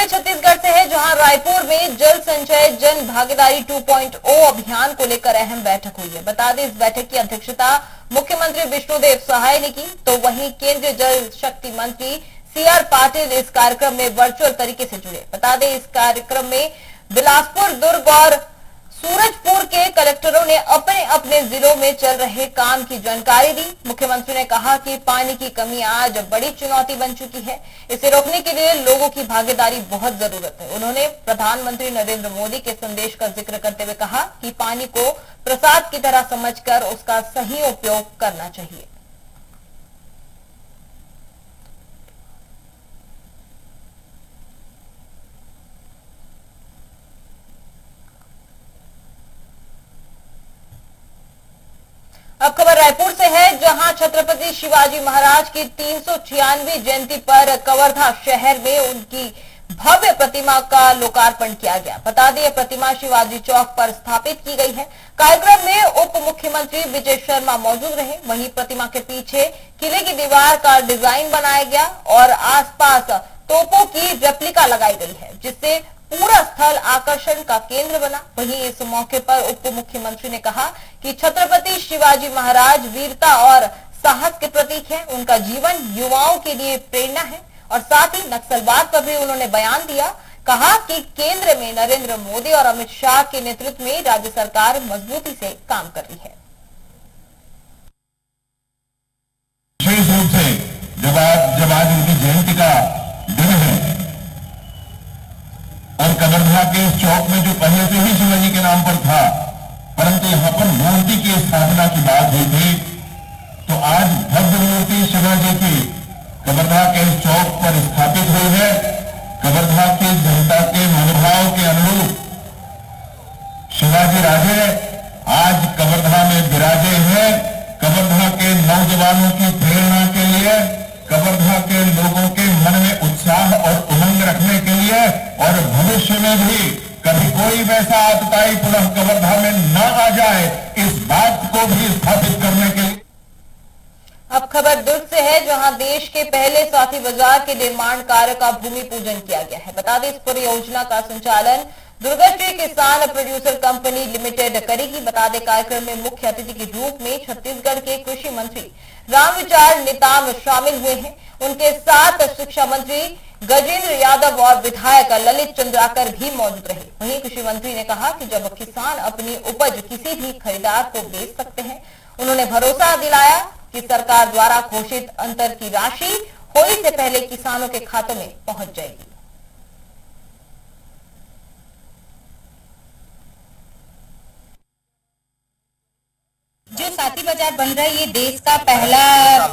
खबरें छत्तीसगढ़ से है, जहां रायपुर में जल संचय जन भागीदारी 2.0 अभियान को लेकर अहम बैठक हुई है। बता दें, इस बैठक की अध्यक्षता मुख्यमंत्री विष्णुदेव सहाय ने की, तो वहीं केंद्रीय जल शक्ति मंत्री CR पाटिल इस कार्यक्रम में वर्चुअल तरीके से जुड़े। बता दें, इस कार्यक्रम में बिलासपुर, दुर्ग और सूरजपुर के कलेक्टरों ने अपने अपने जिलों में चल रहे काम की जानकारी दी। मुख्यमंत्री ने कहा कि पानी की कमी आज बड़ी चुनौती बन चुकी है, इसे रोकने के लिए लोगों की भागीदारी बहुत जरूरत है। उन्होंने प्रधानमंत्री नरेंद्र मोदी के संदेश का जिक्र करते हुए कहा कि पानी को प्रसाद की तरह समझकर उसका सही उपयोग करना चाहिए। अब खबर रायपुर से है, जहां छत्रपति शिवाजी महाराज की 396वीं जयंती पर कवर्धा शहर में उनकी भव्य प्रतिमा का लोकार्पण किया गया। बता दें, प्रतिमा शिवाजी चौक पर स्थापित की गई है। कार्यक्रम में उप मुख्यमंत्री विजय शर्मा मौजूद रहे। वहीं प्रतिमा के पीछे किले की दीवार का डिजाइन बनाया गया और आसपास तोपों की रेप्लिका लगाई गई है, जिससे पूरा स्थल आकर्षण का केंद्र बना। वहीं इस मौके पर उप मुख्यमंत्री ने कहा कि छत्रपति शिवाजी महाराज वीरता और साहस के प्रतीक हैं। उनका जीवन युवाओं के लिए प्रेरणा है और साथ ही नक्सलवाद पर भी उन्होंने बयान दिया। कहा कि केंद्र में नरेंद्र मोदी और अमित शाह के नेतृत्व में राज्य सरकार मजबूती से काम कर रही है। विशेष रूप से जब आज उनकी जयंती का दिन है और कवर्धा के चौक में जो पहले से ही शिवाजी के नाम पर था, परंतु यहां पर मूर्ति की स्थापना की बात हुई थी, तो आज भव्य मूर्ति शिवाजी की कवर्धा के चौक पर स्थापित हुई है। कवर्धा की जनता के मनोभाव के अनुरूप शिवाजी राजे आज कवर्धा में विराजे हैं। कवर्धा के नौजवानों की प्रेरणा के लिए, कवर्धा के लोगों के मन में उत्साह और उमंग रखने के लिए और भविष्य में भी कभी कोई वैसा आतताई पुनः कवर्धा में न आ जाए, इस बात को भी स्थापित करने के लिए। अब खबर दुर्ग से है, जहां देश के पहले स्वाति बाजार के निर्माण कार्य का भूमि पूजन किया गया है। बता दें, इस परियोजना का संचालन दुर्गाश्री किसान प्रोड्यूसर कंपनी लिमिटेड करेगी। बता दें, कार्यक्रम में मुख्य अतिथि के रूप में छत्तीसगढ़ के कृषि मंत्री रामविचार नेताम शामिल हुए हैं। उनके साथ शिक्षा मंत्री गजेंद्र यादव और विधायक ललित चंद्राकर भी मौजूद रहे। वहीं कृषि मंत्री ने कहा कि जब किसान अपनी उपज किसी भी खरीदार को बेच सकते हैं, उन्होंने भरोसा दिलाया कि सरकार द्वारा घोषित अंतर की राशि होली से पहले किसानों के खातों में पहुंच जाएगी। जो साथी बाजार बन रहा है, ये देश का पहला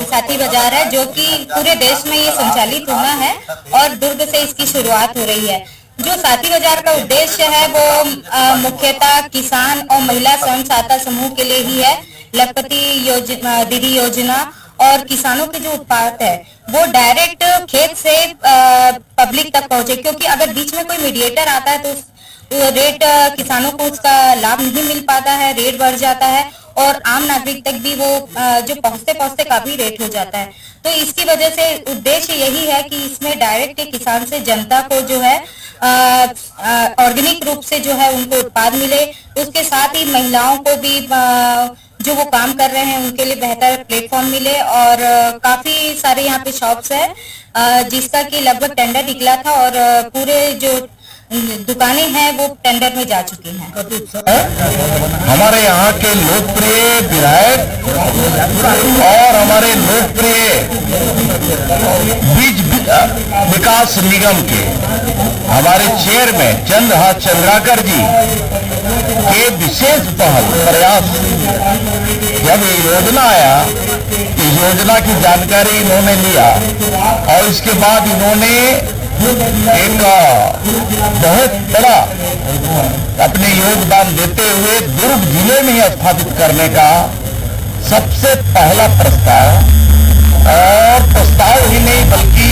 साथी बाजार है जो कि पूरे देश में ये संचालित होना है और दुर्ग से इसकी शुरुआत हो रही है। जो साथी बाजार का उद्देश्य है वो मुख्यतः किसान और महिला स्वयं सहायता समूह के लिए ही है। लखपति योजना, दीदी योजना और किसानों के जो उत्पाद है वो डायरेक्ट खेत से पब्लिक तक पहुंचे, क्योंकि अगर बीच में कोई मीडिएटर आता है तो रेट किसानों को उसका लाभ नहीं मिल पाता है, रेट बढ़ जाता है और आम नागरिक तक भी वो जो पहुंचते पहुंचते काफी रेट हो जाता है। तो इसकी वजह से उद्देश्य यही है कि इसमें डायरेक्ट किसान से जनता को जो है ऑर्गेनिक रूप से जो है उनको उत्पाद मिले। उसके साथ ही महिलाओं को भी जो वो काम कर रहे हैं उनके लिए बेहतर प्लेटफॉर्म मिले और काफी सारे यहाँ पे शॉप्स है जिसका कि लगभग टेंडर निकला था और पूरे जो दुकानें हैं वो टेंडर में जा चुकी हैं। हमारे यहाँ के लोकप्रिय विधायक और हमारे लोकप्रिय बीज विकास निगम के हमारे चेयरमैन चंद्रहास चंद्राकर जी के विशेष पहल प्रयास, जब ये योजना आया, ये योजना की जानकारी इन्होंने लिया और इसके बाद इन्होंने एक बहुत बड़ा अपने योगदान देते हुए दुर्ग जिले में स्थापित करने का सबसे पहला प्रस्ताव, और प्रस्ताव ही नहीं बल्कि